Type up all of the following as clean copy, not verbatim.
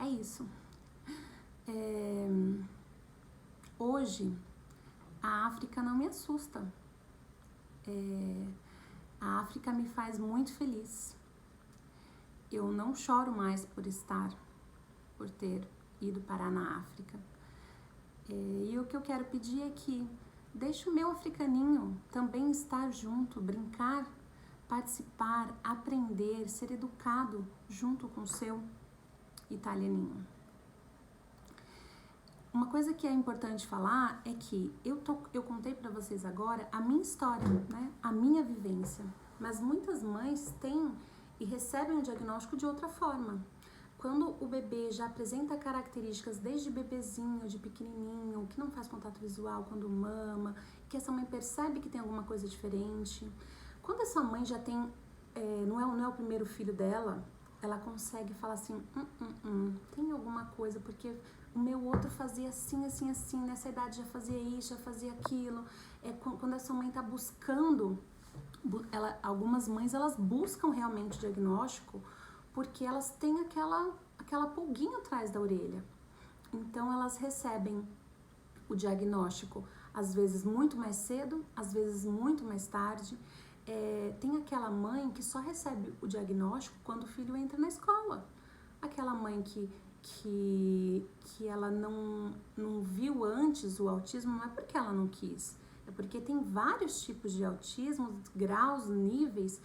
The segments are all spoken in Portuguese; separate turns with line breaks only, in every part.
isso. Hoje, a África não me assusta. A África me faz muito feliz. Eu não choro mais por ter ido parar na África. E o que eu quero pedir é que deixe o meu africaninho também estar junto, brincar, participar, aprender, ser educado junto com o seu italianinho. Uma coisa que é importante falar é que eu contei para vocês agora a minha história, né? A minha vivência, mas muitas mães têm e recebem o diagnóstico de outra forma. Quando o bebê já apresenta características desde bebezinho, de pequenininho, que não faz contato visual quando mama, que essa mãe percebe que tem alguma coisa diferente. Quando essa mãe já tem, não é o primeiro filho dela, ela consegue falar assim, tem alguma coisa, porque o meu outro fazia assim, assim, assim, nessa idade já fazia isso, já fazia aquilo. Quando essa mãe está buscando, algumas mães, elas buscam realmente o diagnóstico, porque elas têm aquela pulguinha atrás da orelha. Então, elas recebem o diagnóstico, às vezes muito mais cedo, às vezes muito mais tarde. Tem aquela mãe que só recebe o diagnóstico quando o filho entra na escola. Aquela mãe que ela não viu antes o autismo, não é porque ela não quis, é porque tem vários tipos de autismo, graus, níveis,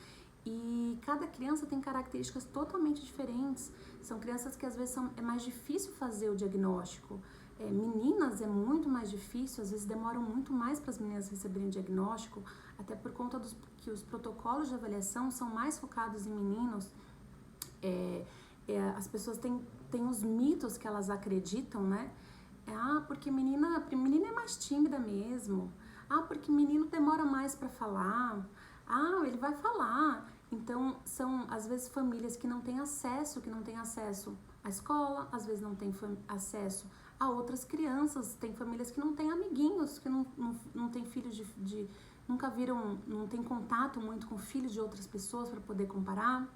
e cada criança tem características totalmente diferentes. São crianças que às vezes é mais difícil fazer o diagnóstico. Meninas é muito mais difícil, às vezes demoram muito mais para as meninas receberem diagnóstico, até por conta que os protocolos de avaliação são mais focados em meninos. As pessoas têm os mitos que elas acreditam, né? Porque menina é mais tímida mesmo. Porque menino demora mais para falar. Ele vai falar. Então, são, às vezes, famílias que não têm acesso à escola, às vezes não têm acesso a outras crianças. Tem famílias que não têm amiguinhos, que não têm filhos nunca viram, não tem contato muito com filhos de outras pessoas para poder comparar.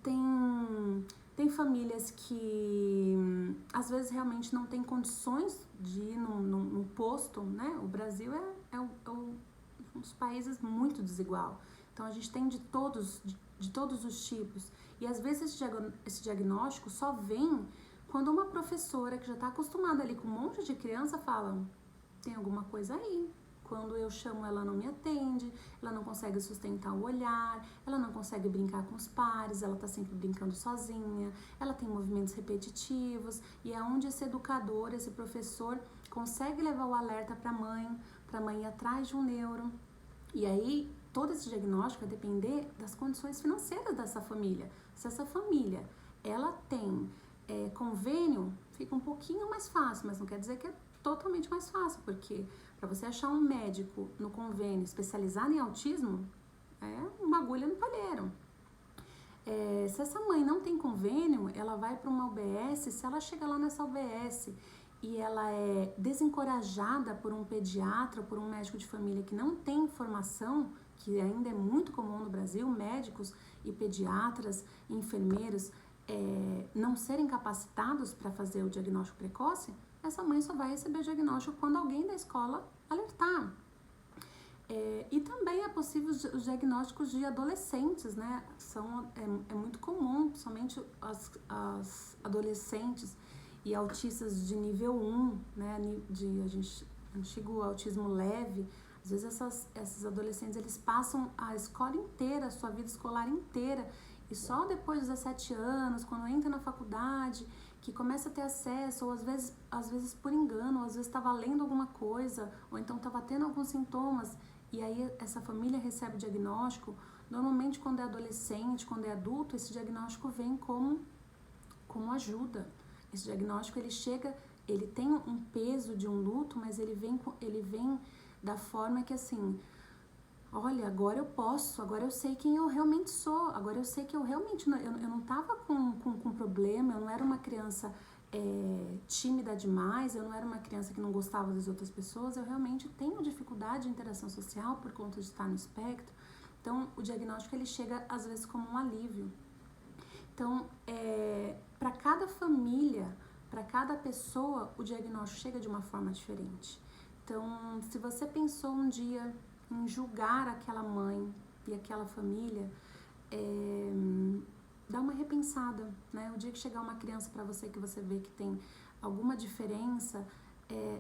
Tem famílias que, às vezes, realmente não tem condições de ir num posto, né? O Brasil é um dos países muito desigual. Então, a gente tem de todos os tipos. E, às vezes, esse diagnóstico só vem quando uma professora que já está acostumada ali com um monte de criança fala, tem alguma coisa aí. Quando eu chamo, ela não me atende, ela não consegue sustentar o olhar, ela não consegue brincar com os pares, ela está sempre brincando sozinha, ela tem movimentos repetitivos, e é onde esse educador, esse professor, consegue levar o alerta para a mãe ir atrás de um neuro. E aí, todo esse diagnóstico vai depender das condições financeiras dessa família. Se essa família, ela tem convênio, fica um pouquinho mais fácil, mas não quer dizer que é totalmente mais fácil, porque para você achar um médico no convênio especializado em autismo, é uma agulha no palheiro. Se essa mãe não tem convênio, ela vai para uma UBS, se ela chega lá nessa UBS e ela é desencorajada por um pediatra, por um médico de família que não tem formação, que ainda é muito comum no Brasil, médicos e pediatras, enfermeiros, não serem capacitados para fazer o diagnóstico precoce, essa mãe só vai receber o diagnóstico quando alguém da escola alertar. E também é possível os diagnósticos de adolescentes, né? É muito comum, somente as adolescentes e autistas de nível 1, né? Antigo autismo leve. Às vezes esses adolescentes, eles passam a escola inteira, a sua vida escolar inteira, e só depois dos 17 anos, quando entra na faculdade, que começa a ter acesso, ou às vezes por engano, ou às vezes estava lendo alguma coisa, ou então estava tendo alguns sintomas, e aí essa família recebe o diagnóstico. Normalmente, quando é adolescente, quando é adulto, esse diagnóstico vem como ajuda. Esse diagnóstico, ele tem um peso de um luto, mas ele vem da forma que, assim, olha, agora eu posso, agora eu sei quem eu realmente sou, agora eu sei que eu realmente, eu não estava com problema, eu não era uma criança tímida demais, eu não era uma criança que não gostava das outras pessoas, eu realmente tenho dificuldade de interação social por conta de estar no espectro. Então, o diagnóstico, ele chega às vezes como um alívio. Então, para cada família, para cada pessoa, o diagnóstico chega de uma forma diferente. Então, se você pensou um dia em julgar aquela mãe e aquela família, dá uma repensada, né? O dia que chegar uma criança para você que você vê que tem alguma diferença,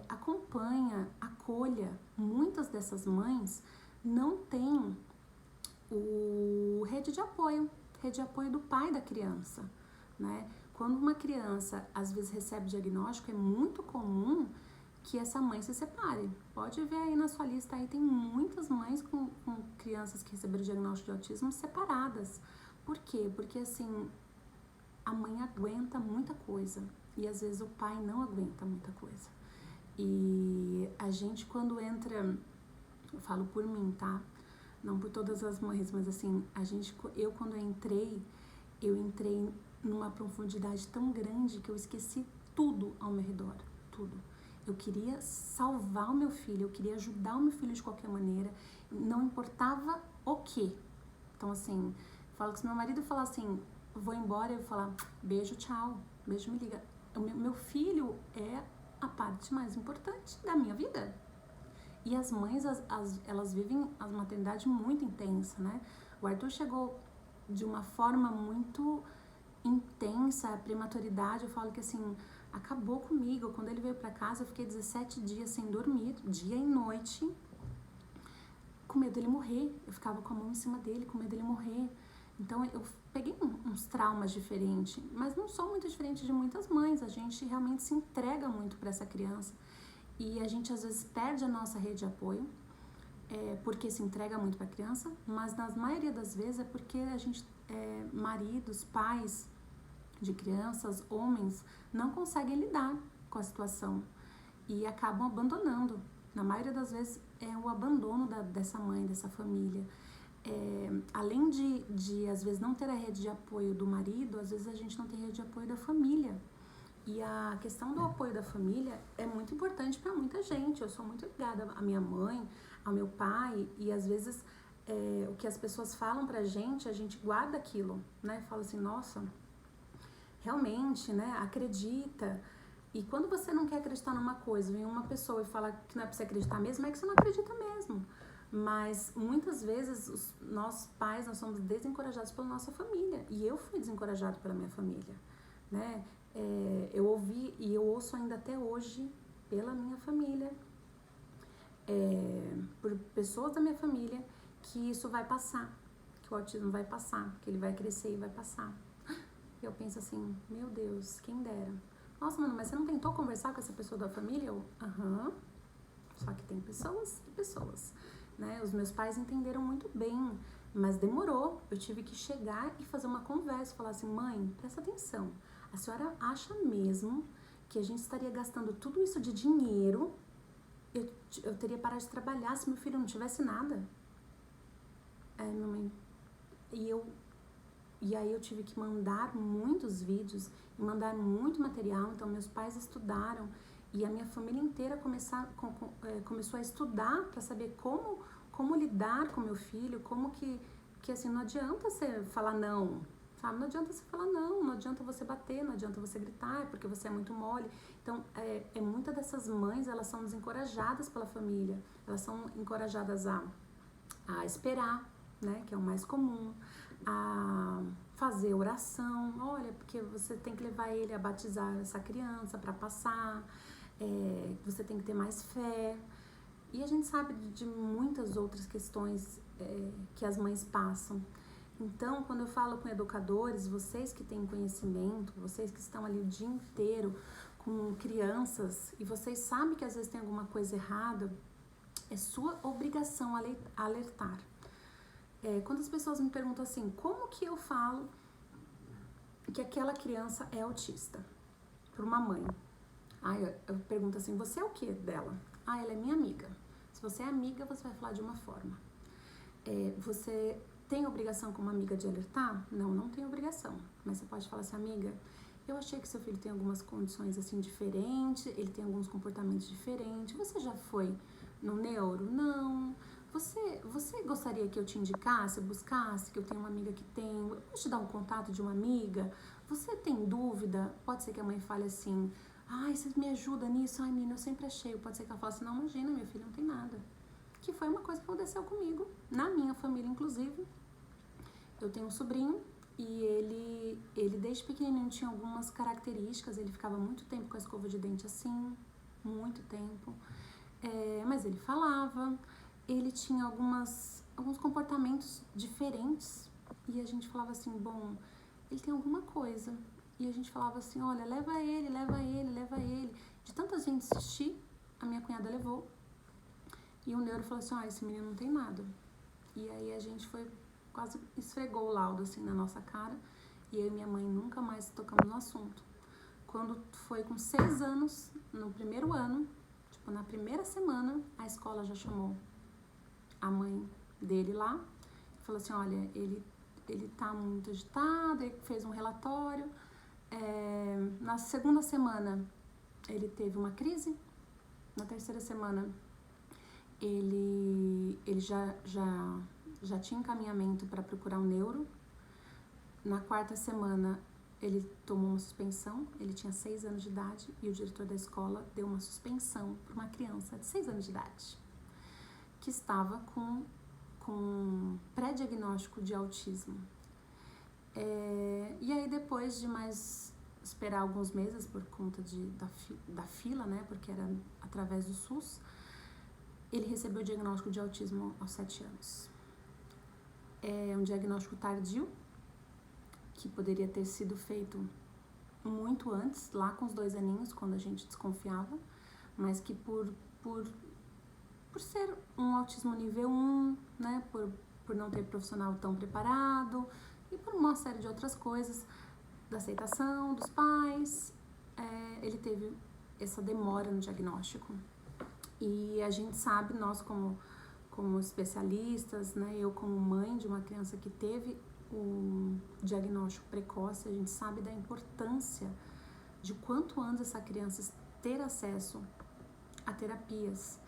acompanha, acolha. Muitas dessas mães não têm rede de apoio do pai da criança, né? Quando uma criança às vezes recebe diagnóstico, é muito comum que essa mãe se separe. Pode ver aí na sua lista, aí tem muitas mães com crianças que receberam diagnóstico de autismo separadas. Por quê? Porque assim, a mãe aguenta muita coisa e às vezes o pai não aguenta muita coisa. E a gente quando entra, eu falo por mim, tá? Não por todas as mães, mas assim, eu quando eu entrei numa profundidade tão grande que eu esqueci tudo ao meu redor, tudo. Eu queria salvar o meu filho, eu queria ajudar o meu filho de qualquer maneira, não importava o quê. Então assim, eu falo que se meu marido falar assim, vou embora, eu vou falar, beijo, tchau, beijo, me liga. Meu filho é a parte mais importante da minha vida. E as mães, elas vivem a maternidade muito intensa, né? O Arthur chegou de uma forma muito intensa, a prematuridade, eu falo que assim, acabou comigo. Quando ele veio pra casa, eu fiquei 17 dias sem dormir, dia e noite, com medo dele morrer. Eu ficava com a mão em cima dele, com medo dele morrer. Então, eu peguei uns traumas diferentes, mas não sou muito diferente de muitas mães. A gente realmente se entrega muito para essa criança e a gente, às vezes, perde a nossa rede de apoio, porque se entrega muito para a criança, mas na maioria das vezes é porque a gente, maridos, pais de crianças, homens, não conseguem lidar com a situação e acabam abandonando. Na maioria das vezes é o abandono dessa mãe, dessa família. Além de às vezes não ter a rede de apoio do marido, às vezes a gente não tem rede de apoio da família. E a questão do apoio da família é muito importante para muita gente. Eu sou muito ligada à minha mãe, ao meu pai, e às vezes o que as pessoas falam pra gente, a gente guarda aquilo, né? Fala assim, nossa, realmente, né? Acredita. E quando você não quer acreditar numa coisa, vem uma pessoa e fala que não é pra você acreditar mesmo, é que você não acredita mesmo. Mas muitas vezes nós pais, nós somos desencorajados pela nossa família. E eu fui desencorajado pela minha família, né? Eu ouvi e eu ouço ainda até hoje pela minha família, por pessoas da minha família, que isso vai passar, que o autismo vai passar, que ele vai crescer e vai passar. E eu penso assim, meu Deus, quem dera. Nossa, mano, mas você não tentou conversar com essa pessoa da família? Eu, só que tem pessoas e pessoas, né? Os meus pais entenderam muito bem, mas demorou. Eu tive que chegar e fazer uma conversa, falar assim, mãe, presta atenção. A senhora acha mesmo que a gente estaria gastando tudo isso de dinheiro? Eu teria parado de trabalhar se meu filho não tivesse nada? Minha mãe... E aí eu tive que mandar muitos vídeos e mandar muito material. Então meus pais estudaram e a minha família inteira começou a estudar para saber como lidar com meu filho, como que assim, não adianta você falar não, sabe? Não adianta você falar não adianta você bater, não adianta você gritar, porque você é muito mole. Então, muitas dessas mães, elas são desencorajadas pela família, elas são encorajadas a esperar, né, que é o mais comum, a fazer oração, olha, porque você tem que levar ele a batizar essa criança para passar, você tem que ter mais fé. E a gente sabe de muitas outras questões que as mães passam. Então, quando eu falo com educadores, vocês que têm conhecimento, vocês que estão ali o dia inteiro com crianças e vocês sabem que às vezes tem alguma coisa errada, é sua obrigação alertar. Quando as pessoas me perguntam assim, como que eu falo que aquela criança é autista? Para uma mãe. Eu pergunto assim, você é o que dela? Ela é minha amiga. Se você é amiga, você vai falar de uma forma. Você tem obrigação como amiga de alertar? Não tem obrigação. Mas você pode falar assim, amiga, eu achei que seu filho tem algumas condições assim diferentes, ele tem alguns comportamentos diferentes. Você já foi no neuro? Não. Você gostaria que eu te indicasse, buscasse, que eu tenho uma amiga que tem? Eu posso te dar um contato de uma amiga? Você tem dúvida? Pode ser que a mãe fale assim, ai, você me ajuda nisso? Ai, menina, eu sempre achei. Pode ser que ela fale assim, não, imagina, minha filha, não tem nada. Que foi uma coisa que aconteceu comigo, na minha família, inclusive. Eu tenho um sobrinho e ele desde pequenininho tinha algumas características, ele ficava muito tempo com a escova de dente assim, muito tempo. Mas ele falava, ele tinha alguns comportamentos diferentes e a gente falava assim, bom, ele tem alguma coisa. E a gente falava assim, olha, leva ele, leva ele, leva ele. De tanta gente insistir, a minha cunhada levou. E o neuro falou assim, esse menino não tem nada. E aí a gente quase esfregou o laudo assim na nossa cara. E eu e minha mãe nunca mais tocamos no assunto. Quando foi com 6 anos, no primeiro ano, tipo, na primeira semana, a escola já chamou a mãe dele lá. Falou assim, olha, ele tá muito agitado, ele fez um relatório. Na segunda semana, ele teve uma crise. Na terceira semana, ele já tinha encaminhamento para procurar um neuro. Na quarta semana, ele tomou uma suspensão, ele tinha 6 anos de idade e o diretor da escola deu uma suspensão para uma criança de 6 anos de idade que estava com pré-diagnóstico de autismo. E aí, depois de mais esperar alguns meses por conta da fila, né, porque era através do SUS, ele recebeu o diagnóstico de autismo aos 7 anos. É um diagnóstico tardio, que poderia ter sido feito muito antes, lá com os 2 aninhos, quando a gente desconfiava, mas que por ser um autismo nível 1, né, por não ter profissional tão preparado e por uma série de outras coisas, da aceitação dos pais, ele teve essa demora no diagnóstico. E a gente sabe, nós como especialistas, né, eu como mãe de uma criança que teve o diagnóstico precoce, a gente sabe da importância de quanto antes essa criança ter acesso a terapias.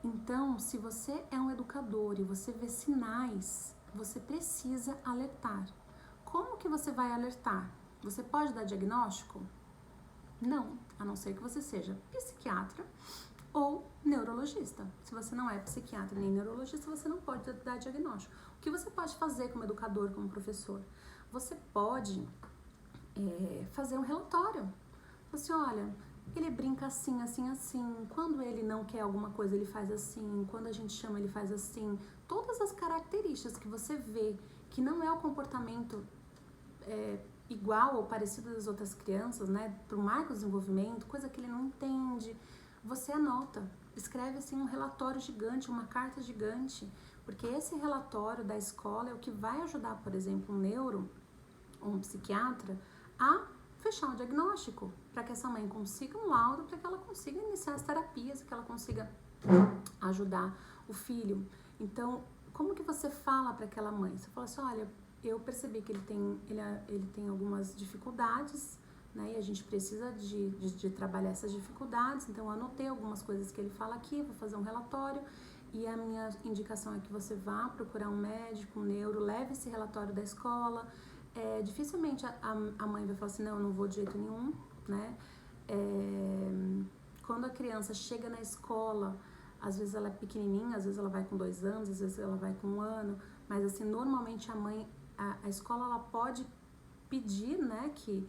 Então, se você é um educador e você vê sinais, você precisa alertar. Como que você vai alertar? Você pode dar diagnóstico? Não, a não ser que você seja psiquiatra ou neurologista. Se você não é psiquiatra nem neurologista, você não pode dar diagnóstico. O que você pode fazer como educador, como professor? Você pode fazer um relatório. Assim, olha, ele brinca assim, assim, assim. Quando ele não quer alguma coisa, ele faz assim. Quando a gente chama, ele faz assim. Todas as características que você vê que não é o comportamento igual ou parecido das outras crianças, né? Para o microdesenvolvimento, coisa que ele não entende. Você anota, escreve assim um relatório gigante, uma carta gigante, porque esse relatório da escola é o que vai ajudar, por exemplo, um neuro ou um psiquiatra a fechar um diagnóstico, para que essa mãe consiga um laudo, para que ela consiga iniciar as terapias, que ela consiga ajudar o filho. Então, como que você fala para aquela mãe? Você fala assim, olha, eu percebi que ele tem algumas dificuldades, né, e a gente precisa de trabalhar essas dificuldades, então eu anotei algumas coisas que ele fala aqui, vou fazer um relatório, e a minha indicação é que você vá procurar um médico, um neuro, leve esse relatório da escola. Dificilmente a mãe vai falar assim, não, eu não vou de jeito nenhum, né? Quando a criança chega na escola, às vezes ela é pequenininha, às vezes ela vai com 2 anos, às vezes ela vai com 1 ano, mas assim, normalmente a escola ela pode pedir, né, que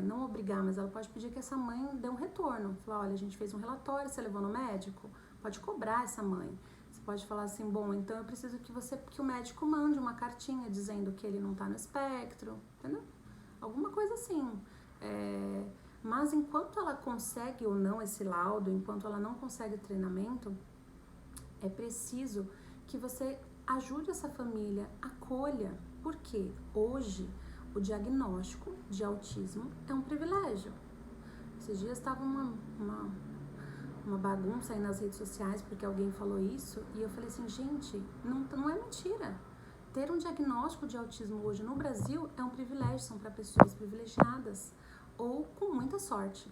não obrigar, mas ela pode pedir que essa mãe dê um retorno. Falar, olha, a gente fez um relatório, você levou no médico? Pode cobrar essa mãe. Você pode falar assim, bom, então eu preciso que o médico mande uma cartinha dizendo que ele não tá no espectro, entendeu? Alguma coisa assim. Mas enquanto ela consegue ou não esse laudo, enquanto ela não consegue treinamento, é preciso que você ajude essa família, acolha, porque hoje o diagnóstico de autismo é um privilégio. Esses dias estava uma bagunça aí nas redes sociais porque alguém falou isso e eu falei assim, gente, não é mentira. Ter um diagnóstico de autismo hoje no Brasil é um privilégio, são para pessoas privilegiadas ou com muita sorte.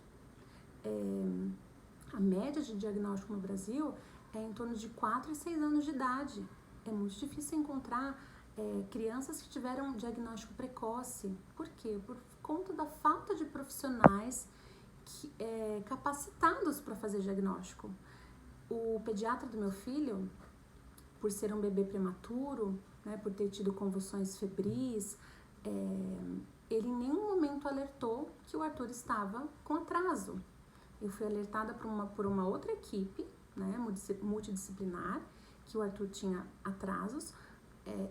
A média de diagnóstico no Brasil é em torno de 4 a 6 anos de idade. É muito difícil encontrar crianças que tiveram diagnóstico precoce. Por quê? Por conta da falta de profissionais capacitados para fazer diagnóstico. O pediatra do meu filho, por ser um bebê prematuro, né, por ter tido convulsões febris, ele em nenhum momento alertou que o Arthur estava com atraso. Eu fui alertada por uma outra equipe, né, multidisciplinar, que o Arthur tinha atrasos,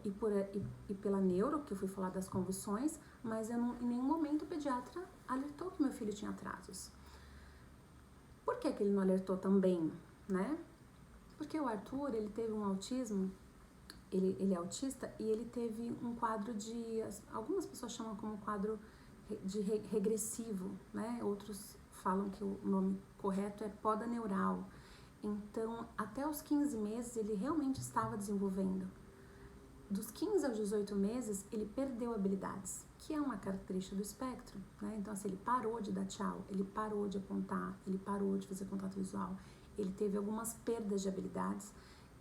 e pela neuro, que eu fui falar das convulsões, mas em nenhum momento o pediatra alertou que meu filho tinha atrasos. Por que ele não alertou também, né? Porque o Arthur, ele teve um autismo, ele é autista, e ele teve um quadro algumas pessoas chamam como quadro de regressivo, né? Outros falam que o nome correto é poda neural. Então, até os 15 meses, ele realmente estava desenvolvendo. Dos 15 aos 18 meses, ele perdeu habilidades, que é uma característica do espectro, né? Então, assim, ele parou de dar tchau, ele parou de apontar, ele parou de fazer contato visual, ele teve algumas perdas de habilidades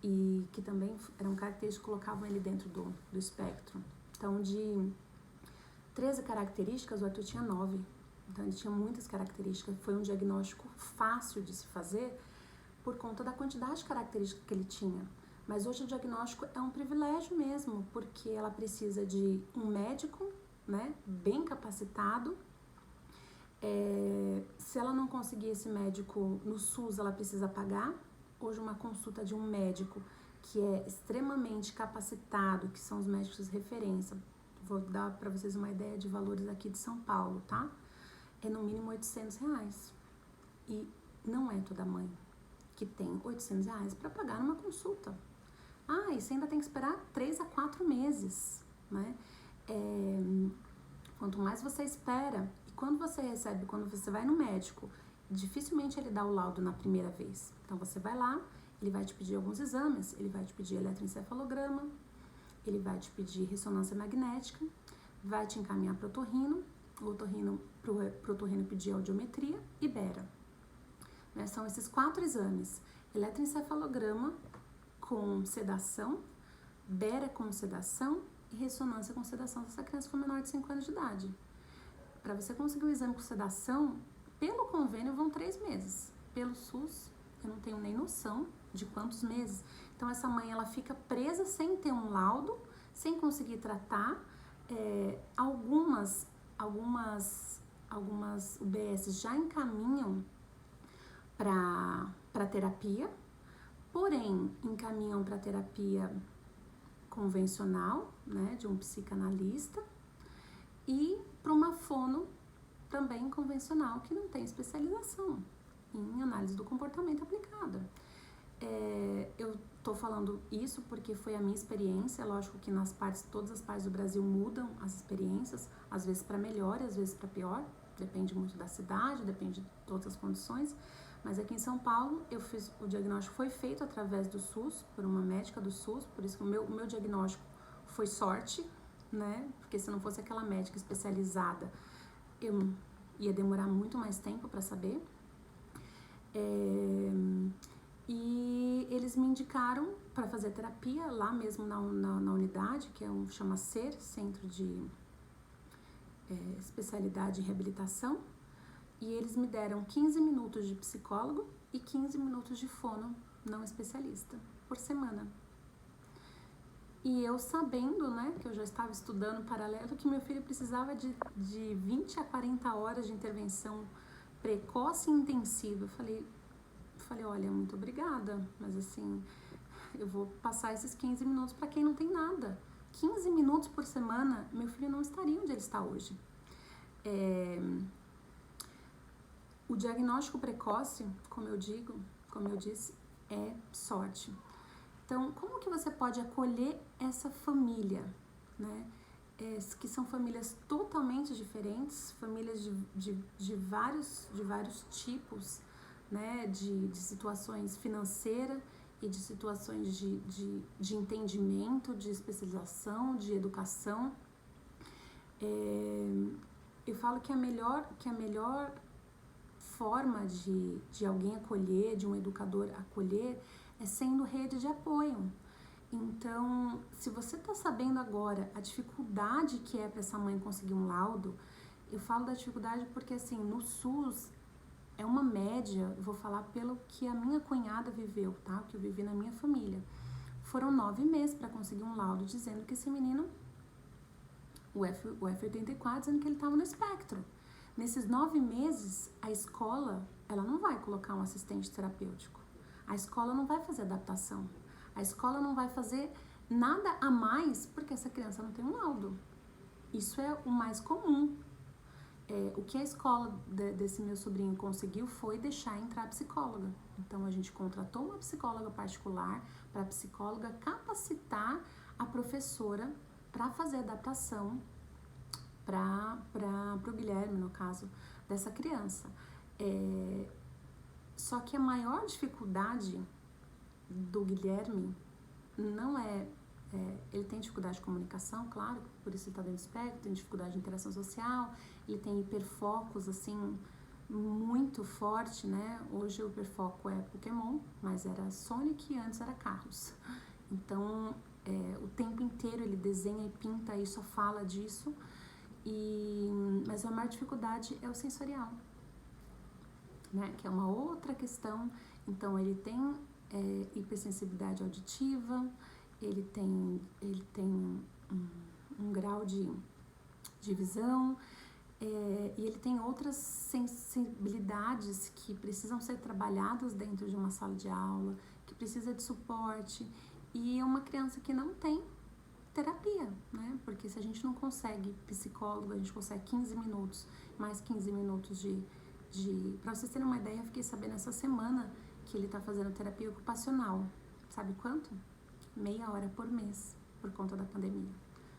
e que também eram características que colocavam ele dentro do espectro. Então, de 13 características, o Arthur tinha 9. Então, ele tinha muitas características. Foi um diagnóstico fácil de se fazer por conta da quantidade de características que ele tinha. Mas hoje o diagnóstico é um privilégio mesmo, porque ela precisa de um médico, né, bem capacitado. Se ela não conseguir esse médico no SUS, ela precisa pagar. Hoje uma consulta de um médico que é extremamente capacitado, que são os médicos de referência, vou dar para vocês uma ideia de valores aqui de São Paulo, tá? É no mínimo R$800. E não é toda mãe que tem R$800 para pagar numa consulta. E você ainda tem que esperar 3 a 4 meses, né? Quanto mais você espera, e quando você vai no médico, dificilmente ele dá o laudo na primeira vez. Então, você vai lá, ele vai te pedir alguns exames, ele vai te pedir eletroencefalograma, ele vai te pedir ressonância magnética, vai te encaminhar para o otorrino, pro otorrino pedir audiometria e bera. Né? São esses 4 exames: eletroencefalograma com sedação, bera com sedação e ressonância com sedação se essa criança for menor de 5 anos de idade. Para você conseguir o exame com sedação, pelo convênio vão 3 meses. Pelo SUS, eu não tenho nem noção de quantos meses. Então, essa mãe, ela fica presa sem ter um laudo, sem conseguir tratar. Algumas UBS já encaminham para terapia, porém, encaminham para terapia convencional, né, de um psicanalista, e para uma fono também convencional, que não tem especialização em análise do comportamento aplicada. Eu estou falando isso porque foi a minha experiência. Lógico que todas as partes do Brasil mudam as experiências, às vezes para melhor e às vezes para pior, depende muito da cidade, depende de outras condições. Mas aqui em São Paulo, o diagnóstico foi feito através do SUS, por uma médica do SUS, por isso que o meu diagnóstico foi sorte, né? Porque se não fosse aquela médica especializada, eu ia demorar muito mais tempo para saber. E eles me indicaram para fazer terapia lá mesmo na unidade, que chama CER, Centro de Especialidade em Reabilitação. E eles me deram 15 minutos de psicólogo e 15 minutos de fono não especialista por semana. E eu sabendo, né, que eu já estava estudando paralelo, que meu filho precisava de 20 a 40 horas de intervenção precoce e intensiva. Eu falei, olha, muito obrigada, mas assim, eu vou passar esses 15 minutos para quem não tem nada. 15 minutos por semana, meu filho não estaria onde ele está hoje. O diagnóstico precoce, como eu disse, é sorte. Então, como que você pode acolher essa família, né? Que são famílias totalmente diferentes, famílias de vários tipos, né? De situações financeiras e de situações de entendimento, de especialização, de educação. Eu falo que a melhor forma de alguém acolher, de um educador acolher, é sendo rede de apoio. Então, se você está sabendo agora a dificuldade que é para essa mãe conseguir um laudo, Eu falo da dificuldade porque, assim, no SUS é uma média, eu vou falar pelo que a minha cunhada viveu, tá? O que eu vivi na minha família. Foram 9 meses para conseguir um laudo dizendo que esse menino, o F84, dizendo que ele estava no espectro. Nesses 9 meses, a escola, ela não vai colocar um assistente terapêutico. A escola não vai fazer adaptação. A escola não vai fazer nada a mais porque essa criança não tem um laudo. Isso é o mais comum. O que a escola desse meu sobrinho conseguiu foi deixar entrar psicóloga. Então, a gente contratou uma psicóloga particular para a psicóloga capacitar a professora para fazer adaptação para o Guilherme, no caso, dessa criança. Só que a maior dificuldade do Guilherme não ele tem dificuldade de comunicação, claro, por isso ele está dentro do espectro, tem dificuldade de interação social, ele tem hiperfocos, assim, muito forte, né? Hoje o hiperfoco é Pokémon, mas era Sonic e antes era carros. Então, o tempo inteiro ele desenha e pinta e só fala disso, mas a maior dificuldade é o sensorial, né? Que é uma outra questão. Então, ele tem hipersensibilidade auditiva, ele tem um grau de visão, e ele tem outras sensibilidades que precisam ser trabalhadas dentro de uma sala de aula, que precisa de suporte, e é uma criança que não tem terapia, né? Porque se a gente não consegue psicólogo, a gente consegue 15 minutos, mais 15 minutos Pra vocês terem uma ideia, eu fiquei sabendo essa semana que ele tá fazendo terapia ocupacional. Sabe quanto? 30 horas por mês, por conta da pandemia.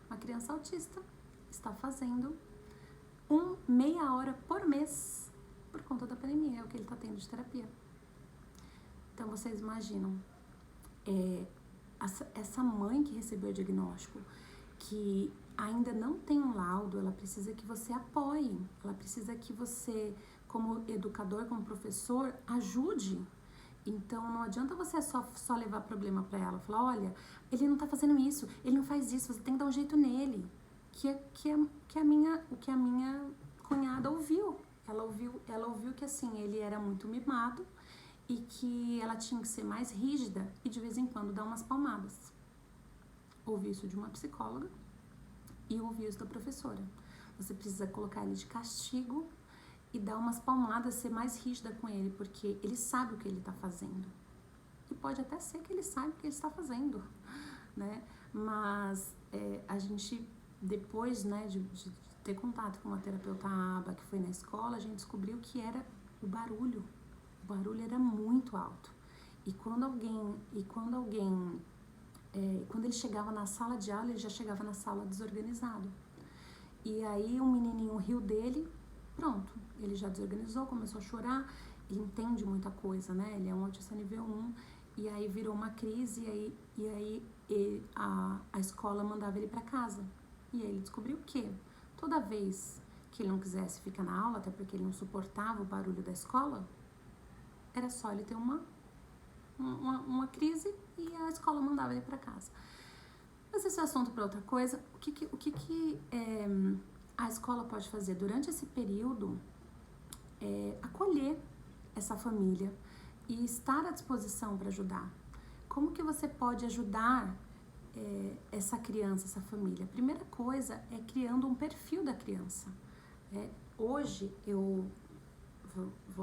Uma criança autista está fazendo 30 horas por mês por conta da pandemia, é o que ele está tendo de terapia. Então, vocês imaginam, essa mãe que recebeu o diagnóstico, que ainda não tem um laudo, ela precisa que você apoie, ela precisa que você, como educador, como professor, ajude. Então, não adianta você só levar problema para ela, falar, olha, ele não tá fazendo isso, ele não faz isso, você tem que dar um jeito nele. O que a minha cunhada ouviu. Ela ouviu que, assim, ele era muito mimado e que ela tinha que ser mais rígida e, de vez em quando, dar umas palmadas. Ouviu isso de uma psicóloga e ouviu isso da professora. Você precisa colocar ele de castigo e dar umas palmadas, ser mais rígida com ele, porque ele sabe o que ele está fazendo. E pode até ser que ele saiba o que ele está fazendo, né? Mas a gente, depois, né, de ter contato com uma terapeuta ABA que foi na escola, a gente descobriu que era o barulho. O barulho era muito alto. E quando ele chegava na sala de aula, ele já chegava na sala desorganizado. E aí um menininho riu dele, pronto, ele já desorganizou, começou a chorar, ele entende muita coisa, né? Ele é um autista nível 1, e aí virou uma crise, e aí a escola mandava ele para casa. E aí ele descobriu que toda vez que ele não quisesse ficar na aula, até porque ele não suportava o barulho da escola, era só ele ter uma crise e a escola mandava ele para casa. Mas esse é assunto para outra coisa. O que a escola pode fazer durante esse período? Acolher essa família e estar à disposição para ajudar. Como que você pode ajudar essa criança, essa família? A primeira coisa é criando um perfil da criança. Hoje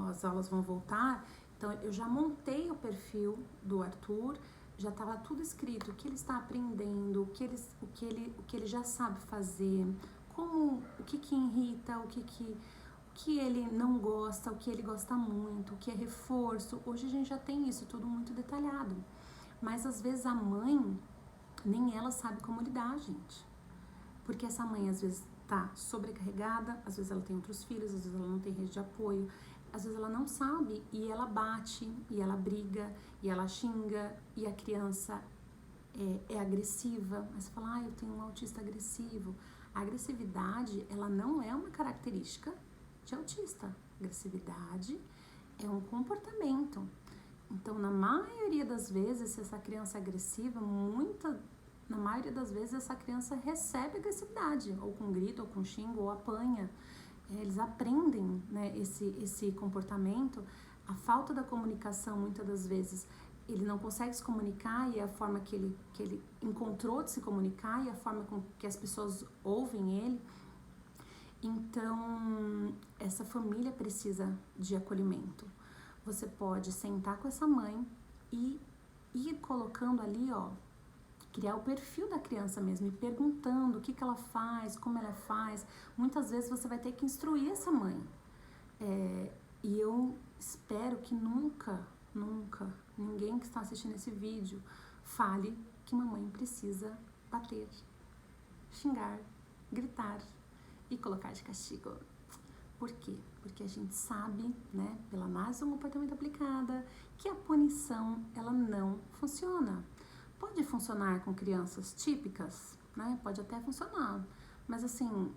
as aulas vão voltar, então eu já montei o perfil do Arthur, já estava tudo escrito, o que ele está aprendendo, o que ele já sabe fazer, o que irrita, o que ele não gosta, o que ele gosta muito, o que é reforço. Hoje a gente já tem isso tudo muito detalhado. Mas às vezes a mãe, nem ela sabe como lidar, gente. Porque essa mãe às vezes tá sobrecarregada, às vezes ela tem outros filhos, às vezes ela não tem rede de apoio, às vezes ela não sabe e ela bate, e ela briga, e ela xinga, e a criança é agressiva. Mas você fala, eu tenho um autista agressivo. A agressividade, ela não é uma característica de autista. Agressividade é um comportamento. Então, na maioria das vezes, se essa criança é agressiva, na maioria das vezes essa criança recebe agressividade, ou com grito, ou com xingo, ou apanha. eles aprendem, né, esse comportamento. A falta da comunicação, muitas das vezes, ele não consegue se comunicar e a forma que ele encontrou de se comunicar e a forma com que as pessoas ouvem ele. Então, essa família precisa de acolhimento. Você pode sentar com essa mãe e ir colocando ali, ó, criar o perfil da criança mesmo, e perguntando o que ela faz, como ela faz. Muitas vezes você vai ter que instruir essa mãe. E eu espero que nunca ninguém que está assistindo esse vídeo fale que mamãe precisa bater, xingar, gritar e colocar de castigo. Por quê? Porque a gente sabe, né, pela análise do comportamento aplicada, que a punição, ela não funciona. Pode funcionar com crianças típicas, né? Pode até funcionar, mas assim,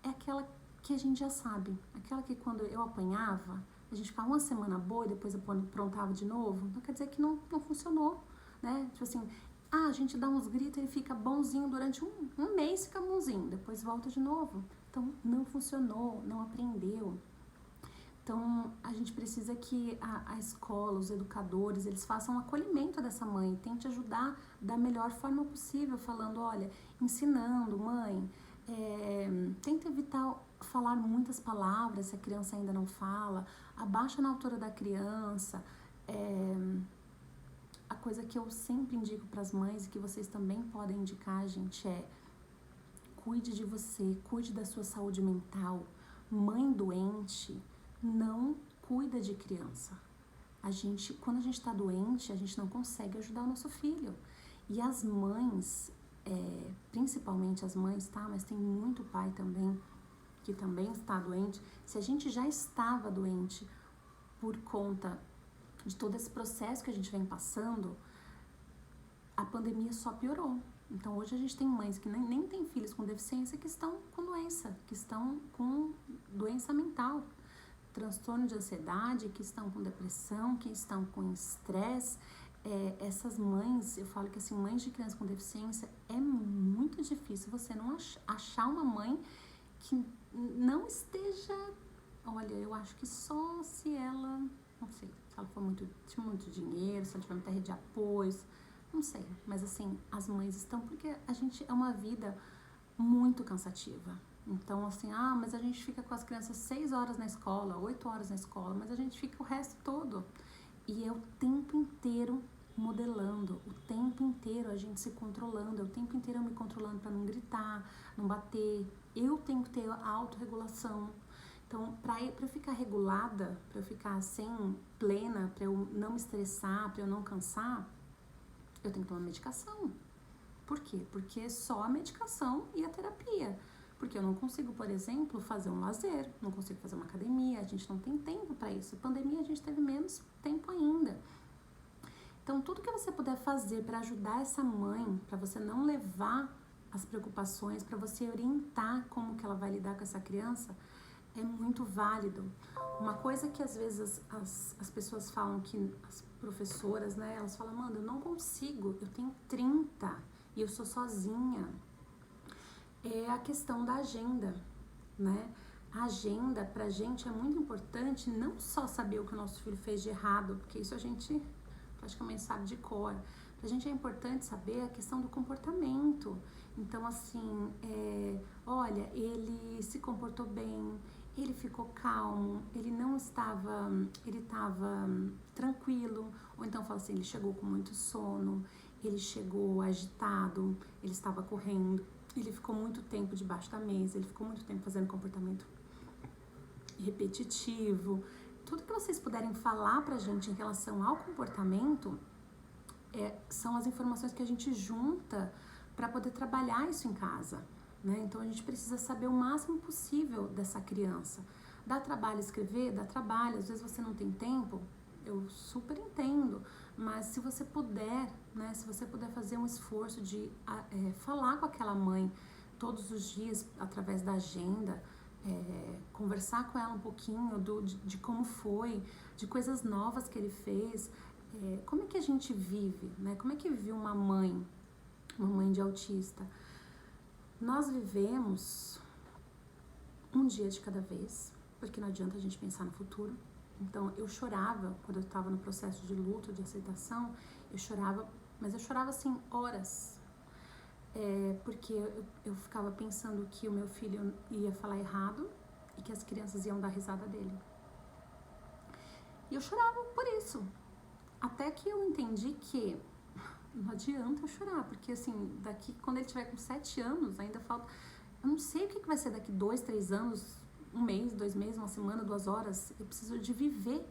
é aquela que a gente já sabe, aquela que quando eu apanhava, a gente ficava uma semana boa e depois aprontava de novo, não quer dizer que não funcionou, né? Tipo assim, a gente dá uns gritos e ele fica bonzinho durante um mês, fica bonzinho, depois volta de novo. Então, não funcionou, não aprendeu. Então, a gente precisa que a escola, os educadores, eles façam um acolhimento dessa mãe, tente ajudar da melhor forma possível, falando, olha, ensinando, mãe, tenta evitar falar muitas palavras se a criança ainda não fala, abaixa na altura da criança. A coisa que eu sempre indico para as mães e que vocês também podem indicar, gente, cuide de você, cuide da sua saúde mental. Mãe doente não cuida de criança. Quando a gente está doente, a gente não consegue ajudar o nosso filho. E as mães, principalmente as mães, tá? Mas tem muito pai também que também está doente. Se a gente já estava doente por conta de todo esse processo que a gente vem passando, a pandemia só piorou. Então, hoje a gente tem mães que nem têm filhos com deficiência que estão com doença, que estão com doença mental, transtorno de ansiedade, que estão com depressão, que estão com estresse. Essas mães, eu falo que assim, mães de crianças com deficiência, é muito difícil você não achar uma mãe que não esteja... Olha, eu acho que só se ela, não sei, se ela for tiver muito dinheiro, se ela tiver muita rede de apoios, não sei, mas assim, as mães estão, porque a gente é uma vida muito cansativa. Então, assim, mas a gente fica com as crianças 6 horas na escola, 8 horas na escola, mas a gente fica o resto todo. E é o tempo inteiro modelando, o tempo inteiro a gente se controlando, é o tempo inteiro eu me controlando para não gritar, não bater. Eu tenho que ter a autorregulação. Então, para eu ficar regulada, para eu ficar assim, plena, para eu não me estressar, para eu não cansar, eu tenho que tomar medicação. Por quê? Porque só a medicação e a terapia. Porque eu não consigo, por exemplo, fazer um lazer, não consigo fazer uma academia, a gente não tem tempo para isso. Pandemia, a gente teve menos tempo ainda. Então, tudo que você puder fazer para ajudar essa mãe, para você não levar as preocupações, para você orientar como que ela vai lidar com essa criança, é muito válido. Uma coisa que às vezes as pessoas falam, que as professoras, né, elas falam, Amanda, eu não consigo, eu tenho 30 e eu sou sozinha. É a questão da agenda, né? A agenda pra gente é muito importante, não só saber o que o nosso filho fez de errado, porque isso a gente praticamente sabe de cor. Pra gente é importante saber a questão do comportamento. Então, assim, olha, ele se comportou bem, ele ficou calmo, ele estava tranquilo, ou então fala assim, ele chegou com muito sono, ele chegou agitado, ele estava correndo, ele ficou muito tempo debaixo da mesa, ele ficou muito tempo fazendo comportamento repetitivo. Tudo que vocês puderem falar pra gente em relação ao comportamento são as informações que a gente junta para poder trabalhar isso em casa, né? Então a gente precisa saber o máximo possível dessa criança. Dá trabalho escrever? Dá trabalho. Às vezes você não tem tempo, eu super entendo, mas se você puder, né? Se você puder fazer um esforço de falar com aquela mãe todos os dias através da agenda, conversar com ela um pouquinho de como foi, de coisas novas que ele fez, como é que a gente vive, né? Como é que vive uma mãe de autista? Nós vivemos um dia de cada vez, porque não adianta a gente pensar no futuro. Então, eu chorava, quando eu estava no processo de luto, de aceitação, eu chorava, mas eu chorava assim, horas. Porque eu ficava pensando que o meu filho ia falar errado e que as crianças iam dar risada dele. E eu chorava por isso. Até que eu entendi que não adianta eu chorar, porque assim, daqui, quando ele tiver com 7 anos, ainda falta... Eu não sei o que vai ser daqui 2, 3 anos, 1 mês, 2 meses, 1 semana, 2 horas. Eu preciso de viver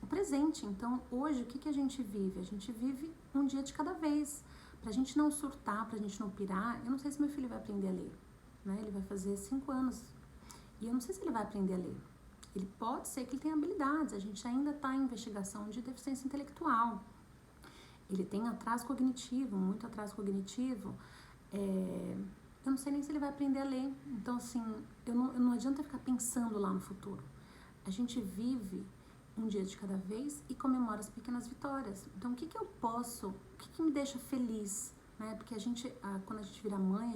o presente. Então, hoje, o que a gente vive? A gente vive um dia de cada vez. Pra gente não surtar, pra gente não pirar. Eu não sei se meu filho vai aprender a ler, né? Ele vai fazer 5 anos. E eu não sei se ele vai aprender a ler. Ele pode ser que ele tenha habilidades. A gente ainda está em investigação de deficiência intelectual. Ele tem atraso cognitivo, muito atraso cognitivo. Eu não sei nem se ele vai aprender a ler. Então, assim, não adianta ficar pensando lá no futuro. A gente vive um dia de cada vez e comemora as pequenas vitórias. Então, o que eu posso, o que me deixa feliz, né? Porque quando a gente vira mãe,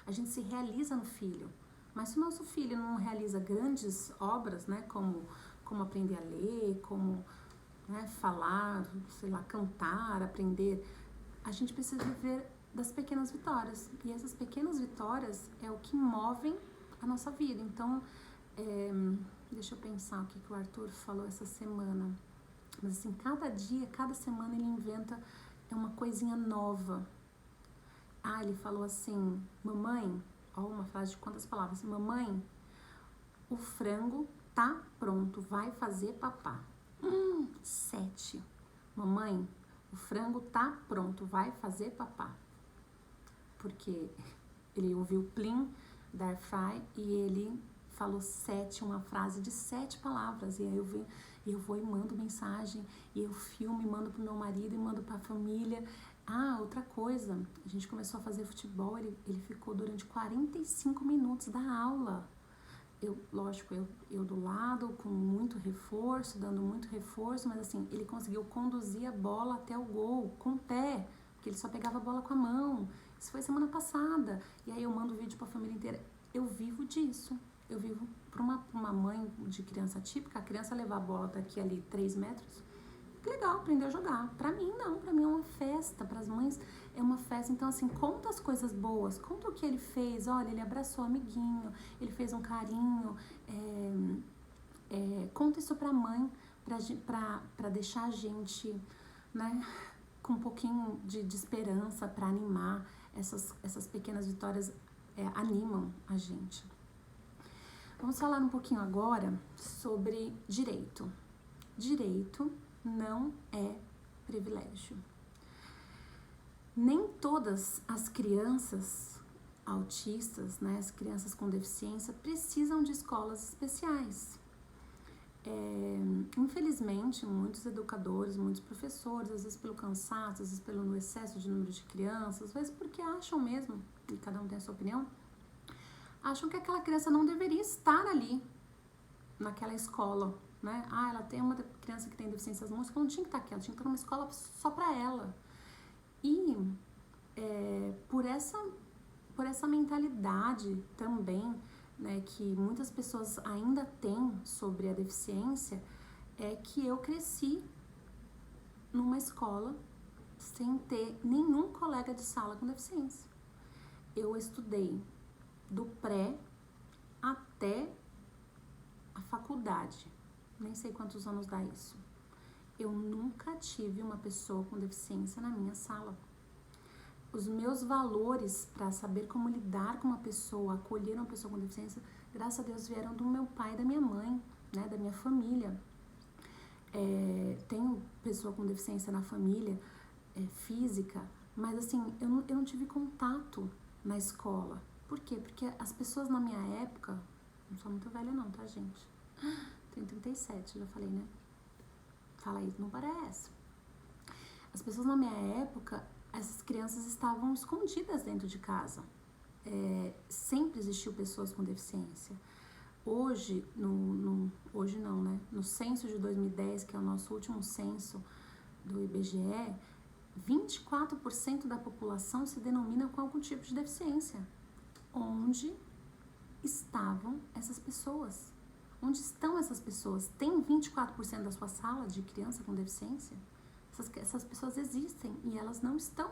a gente se realiza no filho. Mas se o nosso filho não realiza grandes obras, né? Como aprender a ler, como, né, falar, sei lá, cantar, aprender, a gente precisa viver das pequenas vitórias. E essas pequenas vitórias é o que movem a nossa vida. Então, deixa eu pensar o que o Arthur falou essa semana. Mas assim, cada dia, cada semana ele inventa uma coisinha nova. Ele falou assim, mamãe, uma frase de quantas palavras? Mamãe, o frango tá pronto, vai fazer papá. 7. Mamãe, o frango tá pronto, vai fazer papá. Porque ele ouviu o plim da Airfry e ele falou 7, uma frase de 7 palavras. E aí eu vou e mando mensagem, e eu filmo e mando pro meu marido e mando pra família. Outra coisa, a gente começou a fazer futebol, ele ficou durante 45 minutos da aula. Lógico, eu do lado, com muito reforço, dando muito reforço, mas assim, ele conseguiu conduzir a bola até o gol com o pé, porque ele só pegava a bola com a mão. Isso foi semana passada. E aí eu mando vídeo pra família inteira. Eu vivo disso. Eu vivo para uma mãe de criança típica, a criança levar a bola daqui ali 3 metros. Que legal, aprender a jogar. Pra mim, não. Pra mim é uma festa. Pras mães é uma festa. Então, assim, conta as coisas boas. Conta o que ele fez. Olha, ele abraçou o amiguinho. Ele fez um carinho. Conta isso pra mãe. Pra deixar a gente, né, com um pouquinho de esperança, pra animar. Essas pequenas vitórias animam a gente. Vamos falar um pouquinho agora sobre direito. Direito não é privilégio. Nem todas as crianças autistas, né, as crianças com deficiência, precisam de escolas especiais. Infelizmente, muitos educadores, muitos professores, às vezes pelo cansaço, às vezes pelo excesso de número de crianças, às vezes porque acham mesmo, e cada um tem a sua opinião, acham que aquela criança não deveria estar ali, naquela escola, né? Ela tem uma criança que tem deficiências múltiplas, ela não tinha que estar aqui, ela tinha que estar numa escola só para ela. E por essa mentalidade também, né, que muitas pessoas ainda têm sobre a deficiência, é que eu cresci numa escola sem ter nenhum colega de sala com deficiência. Eu estudei do pré até a faculdade, nem sei quantos anos dá isso. Eu nunca tive uma pessoa com deficiência na minha sala. Os meus valores para saber como lidar com uma pessoa, acolher uma pessoa com deficiência, graças a Deus vieram do meu pai e da minha mãe, né, da minha família. Tenho pessoa com deficiência na família, física, mas assim, eu não tive contato na escola. Por quê? Porque as pessoas na minha época, não sou muito velha não, tá, gente? Tenho 37, já falei, né? Fala aí, não parece. As pessoas na minha época, essas crianças estavam escondidas dentro de casa. Sempre existiu pessoas com deficiência. Hoje, hoje não, né? No censo de 2010, que é o nosso último censo do IBGE, 24% da população se denomina com algum tipo de deficiência. Onde estavam essas pessoas? Onde estão essas pessoas? Tem 24% da sua sala de criança com deficiência? Essas pessoas existem e elas não estão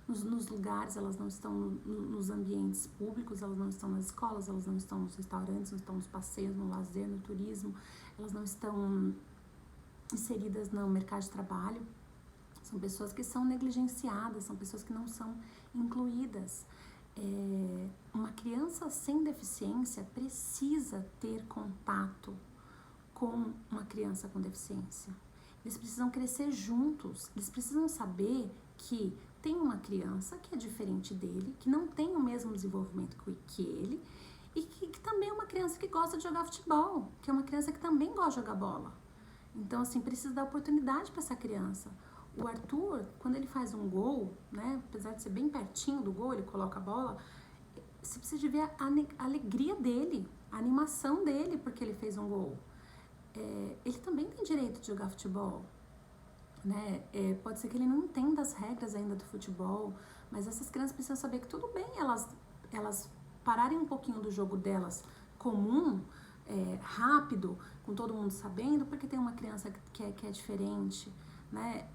nos lugares, elas não estão nos ambientes públicos, elas não estão nas escolas, elas não estão nos restaurantes, não estão nos passeios, no lazer, no turismo, elas não estão inseridas no mercado de trabalho. São pessoas que são negligenciadas, são pessoas que não são incluídas. Uma criança sem deficiência precisa ter contato com uma criança com deficiência. Eles precisam crescer juntos, eles precisam saber que tem uma criança que é diferente dele, que não tem o mesmo desenvolvimento que ele, e que também é uma criança que gosta de jogar futebol, que é uma criança que também gosta de jogar bola. Então, assim, precisa dar oportunidade para essa criança. O Arthur, quando ele faz um gol, né, apesar de ser bem pertinho do gol, ele coloca a bola, você precisa de ver a alegria dele, a animação dele porque ele fez um gol. Ele também tem direito de jogar futebol, né? Pode ser que ele não entenda as regras ainda do futebol, mas essas crianças precisam saber que tudo bem elas pararem um pouquinho do jogo delas comum, rápido, com todo mundo sabendo, porque tem uma criança que é diferente, né?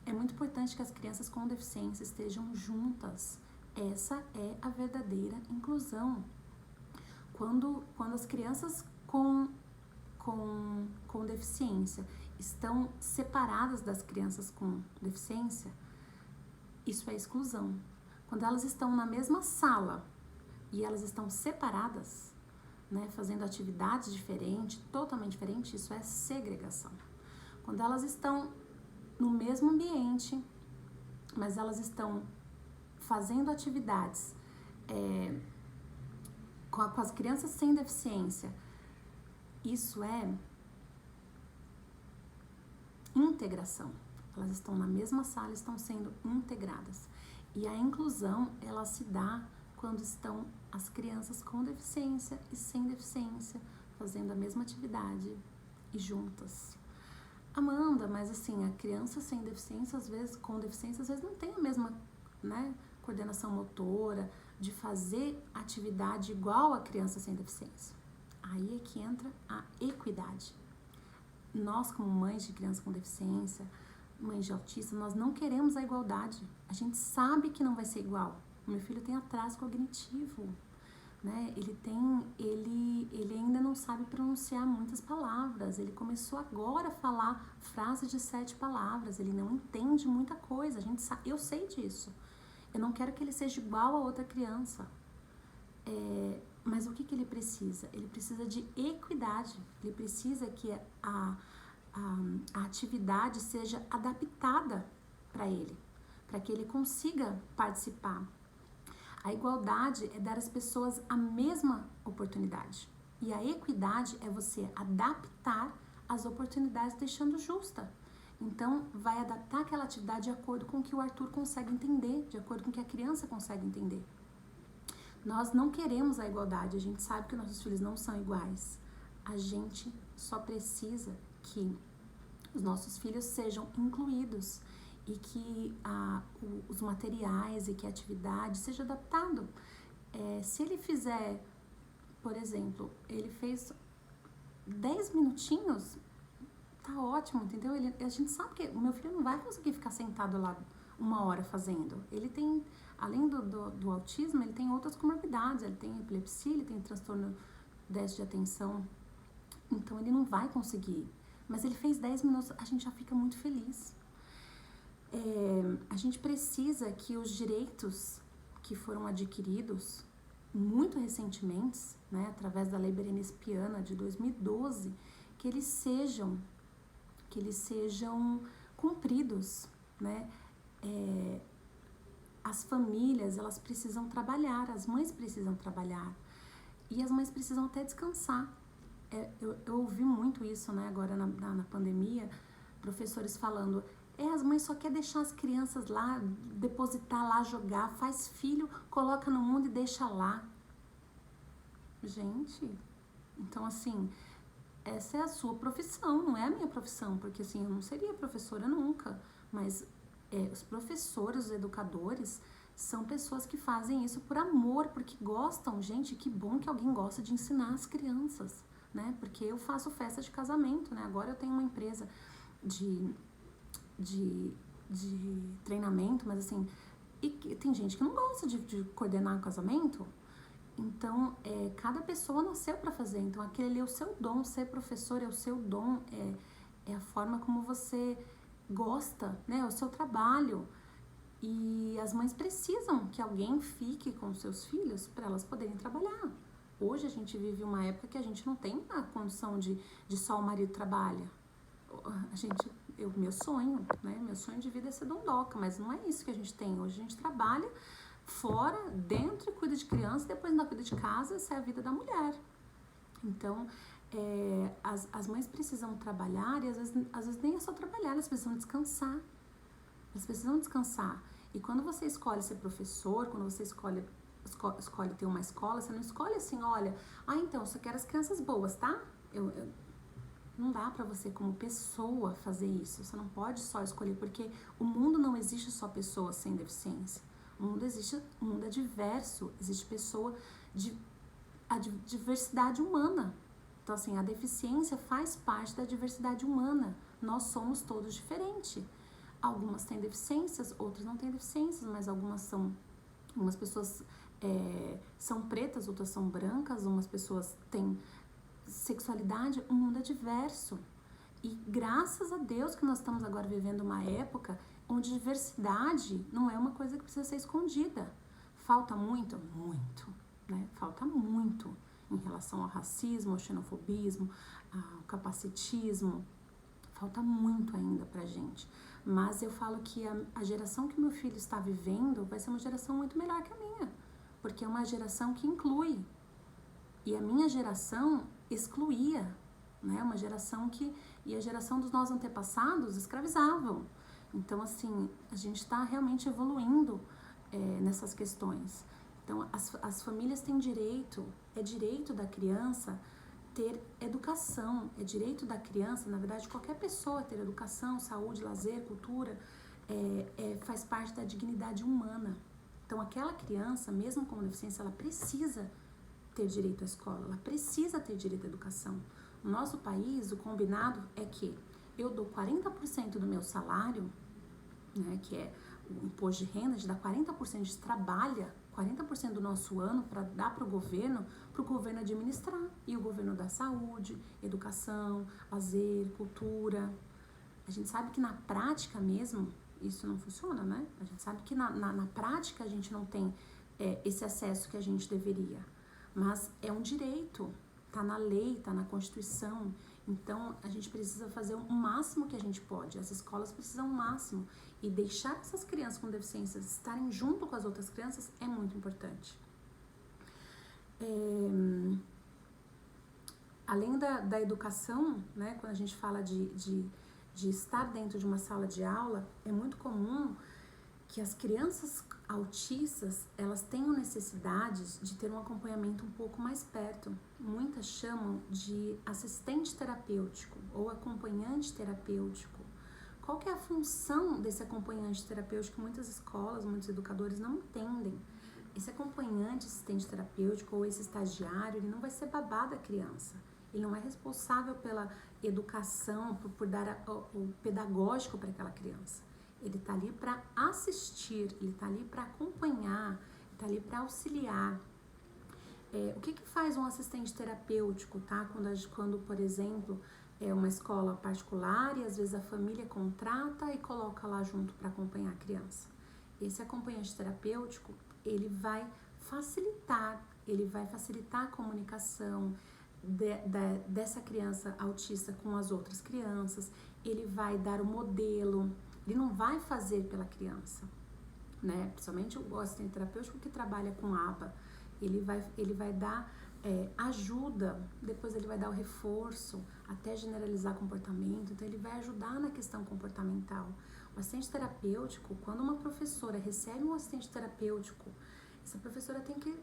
É muito importante que as crianças com deficiência estejam juntas. Essa é a verdadeira inclusão. Quando as crianças com deficiência estão separadas das crianças com deficiência, isso é exclusão. Quando elas estão na mesma sala e elas estão separadas, né, fazendo atividades diferentes, totalmente diferentes, isso é segregação. Quando elas estão no mesmo ambiente, mas elas estão fazendo atividades com as crianças sem deficiência, isso é integração. Elas estão na mesma sala, estão sendo integradas. E a inclusão, ela se dá quando estão as crianças com deficiência e sem deficiência fazendo a mesma atividade e juntas. Amanda, mas assim, a criança sem deficiência, às vezes, com deficiência, às vezes não tem a mesma, né, coordenação motora de fazer atividade igual a criança sem deficiência. Aí é que entra a equidade. Nós, como mães de criança com deficiência, mães de autista, nós não queremos a igualdade. A gente sabe que não vai ser igual. O meu filho tem atraso cognitivo, né? Ele ainda não sabe pronunciar muitas palavras. Ele começou agora a falar frases de 7 palavras. Ele não entende muita coisa. Eu sei disso. Eu não quero que ele seja igual a outra criança. Mas o que ele precisa? Ele precisa de equidade. Ele precisa que a atividade seja adaptada para ele, para que ele consiga participar. A igualdade é dar às pessoas a mesma oportunidade. E a equidade é você adaptar as oportunidades deixando justa. Então, vai adaptar aquela atividade de acordo com o que o Arthur consegue entender, de acordo com o que a criança consegue entender. Nós não queremos a igualdade, a gente sabe que nossos filhos não são iguais. A gente só precisa que os nossos filhos sejam incluídos e que os materiais e que a atividade seja adaptado. Se ele fizer, por exemplo, ele fez 10 minutinhos, tá ótimo, entendeu? A gente sabe que o meu filho não vai conseguir ficar sentado lá 1 hora fazendo. Ele tem, além do autismo, ele tem outras comorbidades, ele tem epilepsia, ele tem transtorno déficit de atenção, então ele não vai conseguir. Mas ele fez 10 minutos, a gente já fica muito feliz. A gente precisa que os direitos que foram adquiridos muito recentemente, né, através da Lei Berenice Piana de 2012, que eles sejam cumpridos, né? As famílias, elas precisam trabalhar, as mães precisam trabalhar e as mães precisam até descansar. Eu ouvi muito isso, né, agora na pandemia, professores falando, as mães só querem deixar as crianças lá, depositar lá, jogar, faz filho, coloca no mundo e deixa lá. Gente, então assim, essa é a sua profissão, não é a minha profissão, porque assim, eu não seria professora nunca, mas os professores, os educadores, são pessoas que fazem isso por amor, porque gostam. Gente, que bom que alguém gosta de ensinar as crianças, né? Porque eu faço festa de casamento, né? Agora eu tenho uma empresa de treinamento, mas assim, e tem gente que não gosta de coordenar o casamento. Então, cada pessoa nasceu para fazer. Então, aquele ali é o seu dom. Ser professor é o seu dom, é a forma como você gosta, né? É o seu trabalho. E as mães precisam que alguém fique com os seus filhos para elas poderem trabalhar. Hoje a gente vive uma época que a gente não tem a condição de só o marido trabalha. Meu sonho, né? Meu sonho de vida é ser dondoca, mas não é isso que a gente tem. Hoje a gente trabalha fora, dentro, cuida de criança, depois ainda cuida de casa, essa é a vida da mulher. Então, as mães precisam trabalhar e às vezes nem é só trabalhar, elas precisam descansar. Elas precisam descansar. E quando você escolhe ser professor, quando você escolhe ter uma escola, você não escolhe assim, olha, então, eu só quero as crianças boas, tá? Não dá pra você, como pessoa, fazer isso. Você não pode só escolher, porque o mundo não existe só pessoas sem deficiência. O mundo é diverso, existe a diversidade humana. Então, assim, a deficiência faz parte da diversidade humana. Nós somos todos diferentes. Algumas têm deficiências, outras não têm deficiências, mas algumas pessoas são pretas, outras são brancas, umas pessoas têm sexualidade, o mundo é diverso. E graças a Deus que nós estamos agora vivendo uma época onde diversidade não é uma coisa que precisa ser escondida. Falta muito, né? Falta muito em relação ao racismo, ao xenofobismo, ao capacitismo. Falta muito ainda pra gente. Mas eu falo que a geração que meu filho está vivendo vai ser uma geração muito melhor que a minha. Porque é uma geração que inclui. E a minha geração excluía, né? Uma geração e a geração dos nossos antepassados escravizavam. Então, assim, a gente está realmente evoluindo nessas questões. Então, as famílias têm direito, é direito da criança ter educação, é direito da criança, na verdade, qualquer pessoa ter educação, saúde, lazer, cultura, faz parte da dignidade humana. Então, aquela criança, mesmo com deficiência, ela precisa ter direito à escola, ela precisa ter direito à educação. No nosso país, o combinado é que eu dou 40% do meu salário, né, que é o imposto de renda, a gente dá 40%, a gente trabalha 40% do nosso ano para dar para o governo administrar. E o governo dá saúde, educação, lazer, cultura. A gente sabe que na prática mesmo, isso não funciona, né? A gente sabe que na prática a gente não tem esse acesso que a gente deveria. Mas é um direito, tá na lei, tá na Constituição. Então, a gente precisa fazer o máximo que a gente pode. As escolas precisam o máximo. E deixar essas crianças com deficiências estarem junto com as outras crianças é muito importante. Além da educação, né, quando a gente fala de estar dentro de uma sala de aula, é muito comum que as crianças autistas, elas tenham necessidades de ter um acompanhamento um pouco mais perto. Muitas chamam de assistente terapêutico ou acompanhante terapêutico. Qual que é a função desse acompanhante terapêutico? Muitas escolas, muitos educadores não entendem. Esse acompanhante, assistente terapêutico ou esse estagiário, ele não vai ser babá da criança. Ele não é responsável pela educação, por dar o pedagógico para aquela criança. Ele está ali para assistir, ele está ali para acompanhar, ele está ali para auxiliar. O que faz um assistente terapêutico, tá? Quando, por exemplo, é uma escola particular e às vezes a família contrata e coloca lá junto para acompanhar a criança. Esse acompanhante terapêutico, ele vai facilitar a comunicação dessa criança autista com as outras crianças, ele vai dar o modelo. Ele não vai fazer pela criança, né? Principalmente o assistente terapêutico que trabalha com ABA. Ele vai dar ajuda, depois ele vai dar o reforço, até generalizar comportamento. Então, ele vai ajudar na questão comportamental. O assistente terapêutico, quando uma professora recebe um assistente terapêutico, essa professora tem que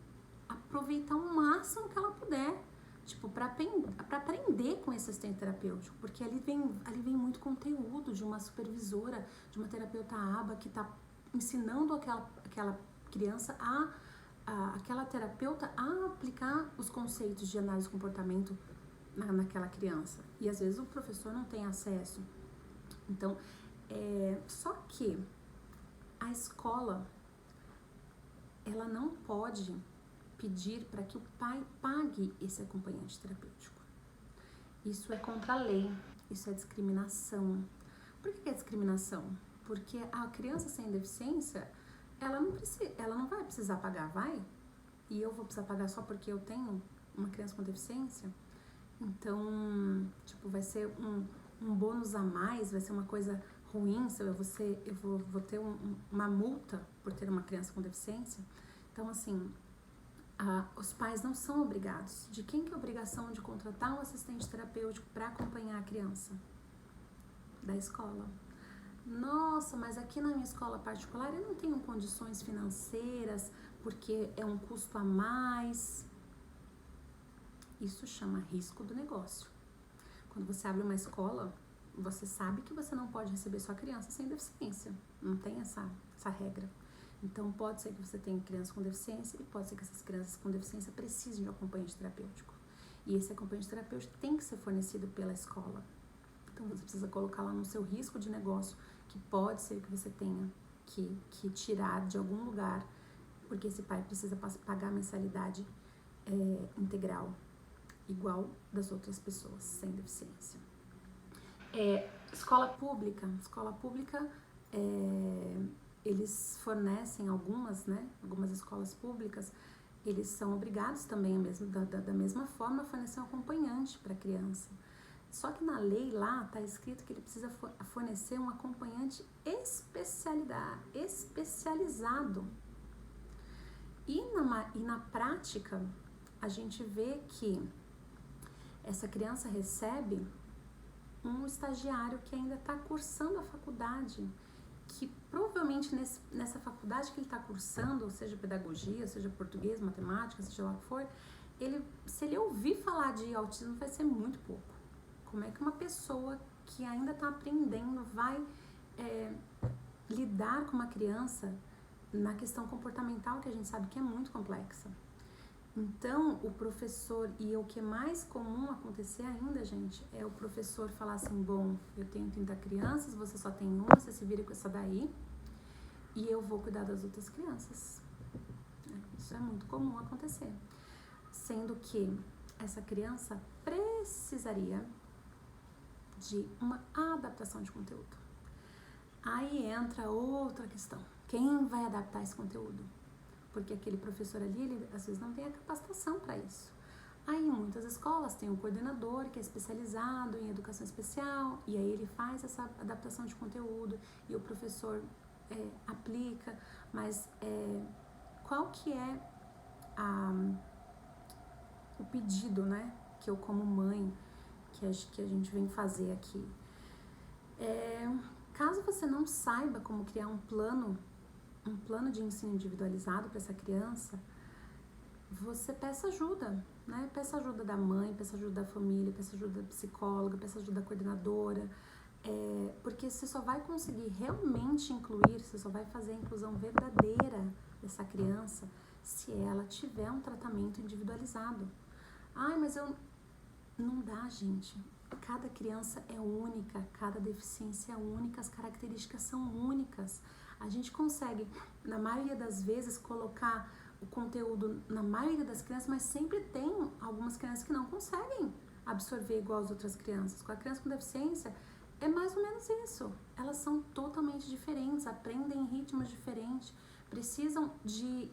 aproveitar o máximo que ela puder. Tipo, para aprender com esse assistente terapêutico, porque ali vem muito conteúdo de uma supervisora, de uma terapeuta ABA que está ensinando aquela criança aquela terapeuta a aplicar os conceitos de análise de comportamento naquela criança. E às vezes o professor não tem acesso. Então, só que a escola, ela não pode pedir para que o pai pague esse acompanhante terapêutico. Isso é contra a lei, isso é discriminação. Por que é discriminação? Porque a criança sem deficiência, ela não vai precisar pagar, vai? E eu vou precisar pagar só porque eu tenho uma criança com deficiência? Então, tipo, vai ser um bônus a mais, vai ser uma coisa ruim, eu vou ter uma multa por ter uma criança com deficiência. Então, assim, os pais não são obrigados. De quem que é a obrigação de contratar um assistente terapêutico para acompanhar a criança? Da escola. Nossa, mas aqui na minha escola particular eu não tenho condições financeiras porque é um custo a mais. Isso chama risco do negócio. Quando você abre uma escola, você sabe que você não pode receber sua criança sem deficiência. Não tem essa regra. Então, pode ser que você tenha criança com deficiência e pode ser que essas crianças com deficiência precisem de um acompanhante terapêutico. E esse acompanhante terapêutico tem que ser fornecido pela escola. Então, você precisa colocar lá no seu risco de negócio que pode ser que você tenha que tirar de algum lugar, porque esse pai precisa pagar a mensalidade integral, igual das outras pessoas sem deficiência. Escola pública, eles fornecem algumas escolas públicas, eles são obrigados também da mesma forma a fornecer um acompanhante para a criança. Só que na lei lá está escrito que ele precisa fornecer um acompanhante especializado. E na prática, a gente vê que essa criança recebe um estagiário que ainda está cursando a faculdade, que provavelmente nessa faculdade que ele está cursando, seja pedagogia, seja português, matemática, seja lá o que for, se ele ouvir falar de autismo, vai ser muito pouco. Como é que uma pessoa que ainda está aprendendo vai lidar com uma criança na questão comportamental, que a gente sabe que é muito complexa? Então, o professor, e o que é mais comum acontecer ainda, gente, é o professor falar assim, bom, eu tenho 30 crianças, você só tem uma, você se vira com essa daí, e eu vou cuidar das outras crianças. Isso é muito comum acontecer. Sendo que essa criança precisaria de uma adaptação de conteúdo. Aí entra outra questão. Quem vai adaptar esse conteúdo? Porque aquele professor ali, ele às vezes não tem a capacitação para isso. Aí em muitas escolas tem um coordenador que é especializado em educação especial, e aí ele faz essa adaptação de conteúdo e o professor aplica, mas qual que é o pedido, né, que eu como mãe, que a gente vem fazer aqui? Caso você não saiba como criar um plano de ensino individualizado para essa criança, você peça ajuda, né? Peça ajuda da mãe, peça ajuda da família, peça ajuda da psicóloga, peça ajuda da coordenadora, porque você só vai conseguir realmente incluir, você só vai fazer a inclusão verdadeira dessa criança se ela tiver um tratamento individualizado. Mas não dá, gente. Cada criança é única, cada deficiência é única, as características são únicas. A gente consegue, na maioria das vezes, colocar o conteúdo na maioria das crianças, mas sempre tem algumas crianças que não conseguem absorver igual as outras crianças. Com a criança com deficiência, é mais ou menos isso. Elas são totalmente diferentes, aprendem em ritmos diferentes, precisam de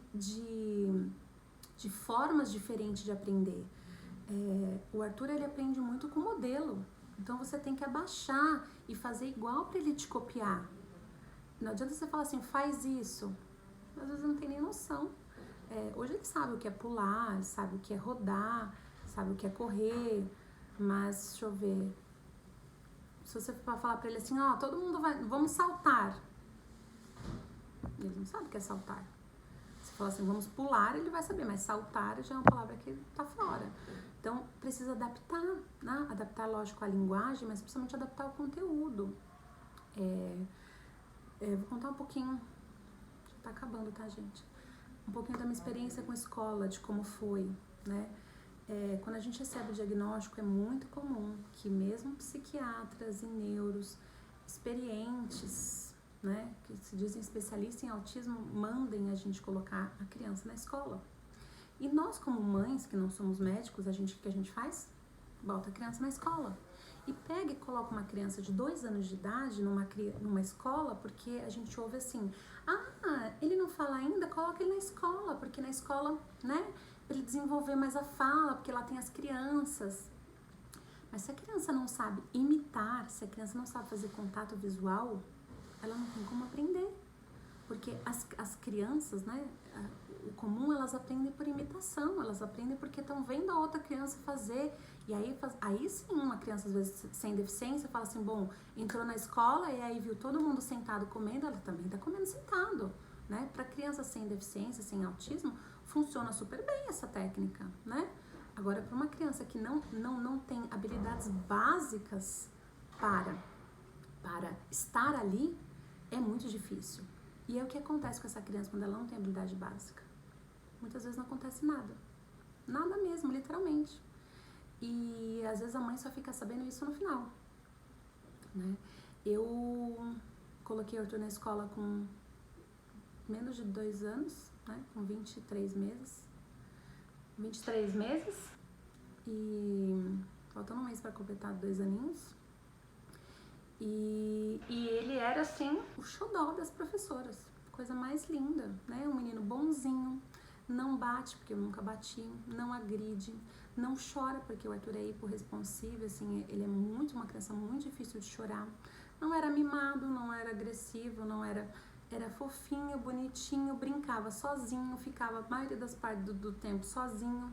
formas diferentes de aprender. O Arthur, ele aprende muito com modelo, então você tem que abaixar e fazer igual para ele te copiar. Não adianta você falar assim, faz isso. Às vezes não tem nem noção. Hoje ele sabe o que é pular, ele sabe o que é rodar, sabe o que é correr, mas deixa eu ver. Se você for falar pra ele assim, todo mundo vamos saltar. Ele não sabe o que é saltar. Se falar assim, vamos pular, ele vai saber, mas saltar já é uma palavra que tá fora. Então, precisa adaptar, né? Adaptar, lógico, a linguagem, mas principalmente adaptar o conteúdo. Vou contar um pouquinho, já tá acabando, tá, gente? um pouquinho da minha experiência com a escola, de como foi, né? Quando a gente recebe o diagnóstico, é muito comum que mesmo psiquiatras e neuros experientes, né, que se dizem especialistas em autismo, mandem a gente colocar a criança na escola. E nós, como mães, que não somos médicos, o que a gente faz? Bota a criança na escola. E pega e coloca uma criança de 2 anos de idade numa escola, porque a gente ouve assim, ele não fala ainda, coloca ele na escola, porque na escola, né, para ele desenvolver mais a fala, porque lá tem as crianças. Mas se a criança não sabe imitar, se a criança não sabe fazer contato visual, ela não tem como aprender. Porque as crianças, né, o comum, elas aprendem por imitação, elas aprendem porque estão vendo a outra criança fazer. E aí sim, uma criança, às vezes, sem deficiência, fala assim, bom, entrou na escola e aí viu todo mundo sentado comendo, ela também está comendo sentado, né? Para criança sem deficiência, sem autismo, funciona super bem essa técnica, né? Agora, para uma criança que não tem habilidades básicas para estar ali, é muito difícil. E é o que acontece com essa criança quando ela não tem habilidade básica. Muitas vezes não acontece nada. Nada mesmo, literalmente. E às vezes a mãe só fica sabendo isso no final, né? Eu coloquei o Arthur na escola com menos de 2 anos, né? Com 23 meses. 23 meses. E faltando um mês para completar 2 aninhos. E ele era, assim, o xodó das professoras. Coisa mais linda, né? Um menino bonzinho, não bate, porque eu nunca bati, não agride, não chora, porque o Arthur é hiporresponsivo, assim, ele é uma criança muito difícil de chorar. Não era mimado, não era agressivo, era fofinho, bonitinho, brincava sozinho, ficava a maioria das partes do tempo sozinho.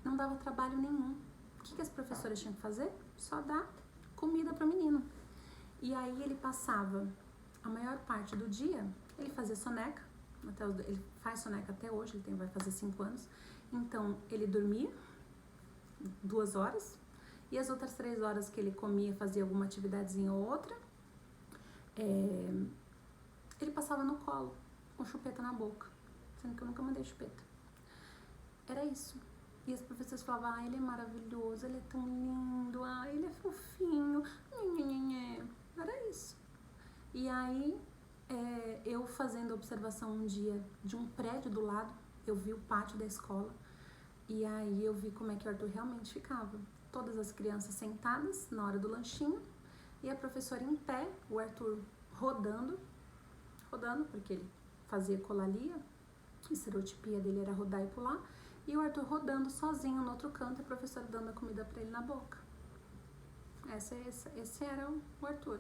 Não dava trabalho nenhum. O que as professoras tinham que fazer? Só dar comida para o menino. E aí ele passava a maior parte do dia, ele fazia soneca, ele faz soneca até hoje, vai fazer 5 anos. Então ele dormia 2 horas e as outras 3 horas que ele comia, fazia alguma atividadezinha ou outra, ele passava no colo com chupeta na boca, sendo que eu nunca mandei chupeta. Era isso. E as professoras falavam, ele é maravilhoso, ele é tão lindo, ele é fofinho, era isso. E aí, eu fazendo observação um dia de um prédio do lado, eu vi o pátio da escola, e aí eu vi como é que o Arthur realmente ficava. Todas as crianças sentadas na hora do lanchinho, e a professora em pé, o Arthur rodando, porque ele fazia colalia, a estereotipia dele era rodar e pular, e o Arthur rodando sozinho no outro canto, a professora dando a comida pra ele na boca. Esse era o Arthur.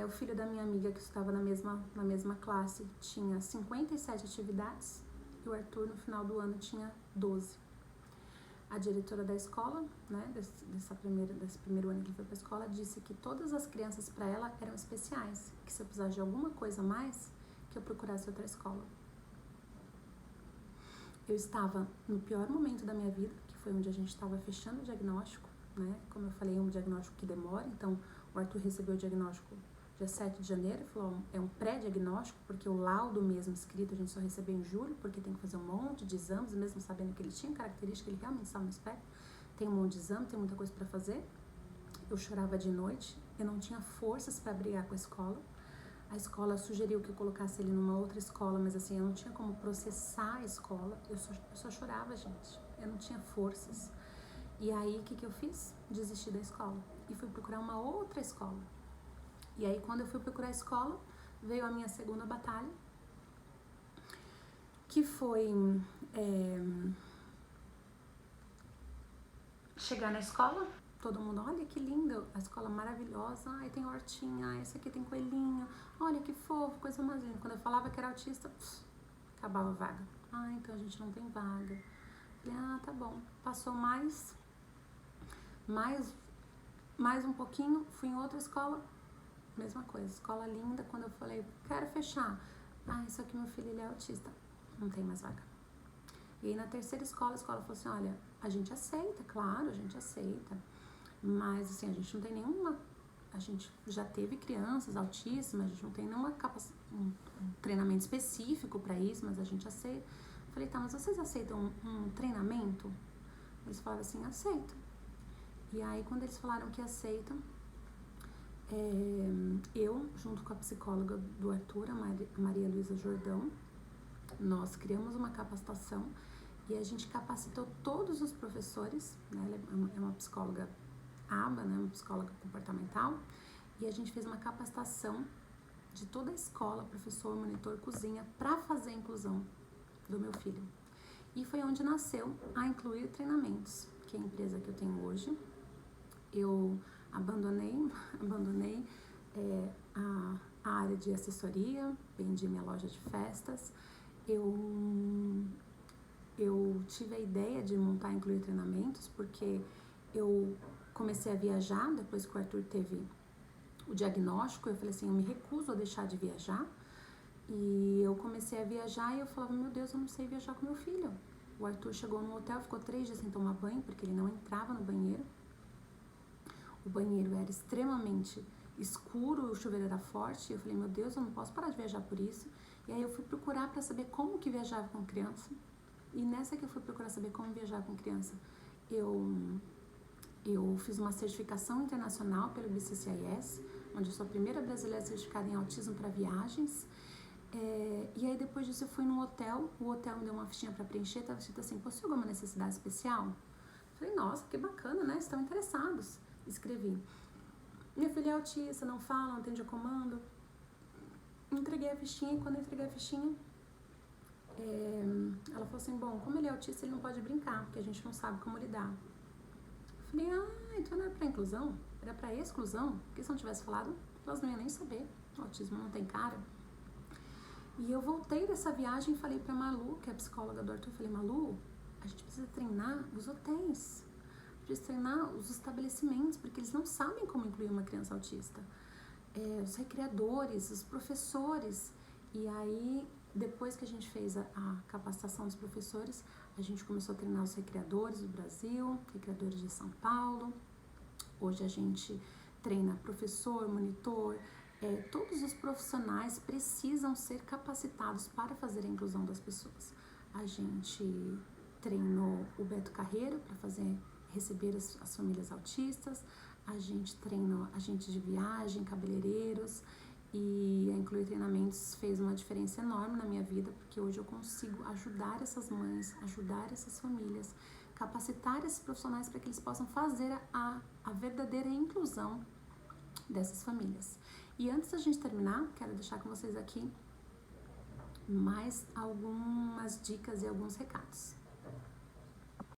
O filho da minha amiga, que estava na mesma classe, tinha 57 atividades, e o Arthur, no final do ano, tinha 12. A diretora da escola, né, desse primeiro ano que ele foi pra escola, disse que todas as crianças para ela eram especiais, que se eu precisasse de alguma coisa a mais, que eu procurasse outra escola. Eu estava no pior momento da minha vida, que foi onde a gente estava fechando o diagnóstico, né? Como eu falei, é um diagnóstico que demora, então o Arthur recebeu o diagnóstico dia 7 de janeiro, ele falou, é um pré-diagnóstico, porque o laudo mesmo escrito a gente só recebeu em julho, porque tem que fazer um monte de exames, mesmo sabendo que ele tinha característica, ele realmente estava no espectro, tem um monte de exame, tem muita coisa para fazer. Eu chorava de noite, eu não tinha forças para brigar com a escola. A escola sugeriu que eu colocasse ele numa outra escola, mas assim, eu não tinha como processar a escola, eu só chorava, gente, eu não tinha forças. E aí, o que eu fiz? Desisti da escola e fui procurar uma outra escola. E aí, quando eu fui procurar a escola, veio a minha segunda batalha, que foi chegar na escola. Todo mundo, olha que lindo, a escola maravilhosa, ai, tem hortinha, esse aqui tem coelhinho, olha que fofo, coisa mais linda. Quando eu falava que era autista, acabava a vaga. Então a gente não tem vaga. Falei, tá bom. Passou mais um pouquinho, fui em outra escola, mesma coisa, escola linda. Quando eu falei, quero fechar, isso aqui meu filho, ele é autista, não tem mais vaga. E aí na terceira escola, a escola falou assim, olha, a gente aceita, claro, a gente aceita, mas assim, a gente não tem nenhuma a gente já teve crianças autistas, mas a gente não tem nenhuma um treinamento específico para isso, mas a gente aceita. Falei, tá, mas vocês aceitam um treinamento? Eles falaram assim, aceito. E aí, quando eles falaram que aceitam, eu, junto com a psicóloga do Arthur, a Maria Luísa Jordão, nós criamos uma capacitação e a gente capacitou todos os professores, né? Ela é uma psicóloga ABA, né? Uma psicóloga comportamental, e a gente fez uma capacitação de toda a escola, professor, monitor, cozinha, para fazer a inclusão do meu filho. E foi onde nasceu a Incluir Treinamentos, que é a empresa que eu tenho hoje. Eu abandonei a área de assessoria, vendi minha loja de festas. Eu tive a ideia de montar e Incluir Treinamentos porque eu comecei a viajar depois que o Arthur teve o diagnóstico. Eu falei assim, eu me recuso a deixar de viajar. E eu comecei a viajar e eu falava, meu Deus, eu não sei viajar com meu filho. O Arthur chegou no hotel, ficou 3 dias sem tomar banho, porque ele não entrava no banheiro. O banheiro era extremamente escuro, o chuveiro era forte. E eu falei, meu Deus, eu não posso parar de viajar por isso. E aí eu fui procurar para saber como que viajava com criança. E nessa que eu fui procurar saber como viajar com criança, eu fiz uma certificação internacional pelo BCCIS, onde eu sou a primeira brasileira certificada em autismo para viagens. E aí depois disso eu fui num hotel, o hotel me deu uma fichinha para preencher, estava escrito assim, possui alguma necessidade especial? Falei, nossa, que bacana, né? Estão interessados. Escrevi, minha filha é autista, não fala, não atende a comando. Entreguei a fichinha e quando eu entreguei a fichinha, ela falou assim, bom, como ele é autista, ele não pode brincar, porque a gente não sabe como lidar. Eu falei, então não era pra inclusão, era pra exclusão, porque se não tivesse falado, elas não iam nem saber, o autismo não tem cara. E eu voltei dessa viagem e falei pra Malu, que é a psicóloga do Arthur, falei, Malu, a gente precisa treinar os hotéis, a gente precisa treinar os estabelecimentos, porque eles não sabem como incluir uma criança autista. Os recreadores, os professores. E aí, depois que a gente fez a capacitação dos professores, a gente começou a treinar os recreadores do Brasil, recreadores de São Paulo. Hoje a gente treina professor, monitor, todos os profissionais precisam ser capacitados para fazer a inclusão das pessoas. A gente treinou o Beto Carreiro para receber as famílias autistas, a gente treinou agentes de viagem, cabeleireiros, e a Incluir Treinamentos fez uma diferença enorme na minha vida, porque hoje eu consigo ajudar essas mães, ajudar essas famílias, capacitar esses profissionais para que eles possam fazer a verdadeira inclusão dessas famílias. E antes da gente terminar, quero deixar com vocês aqui mais algumas dicas e alguns recados.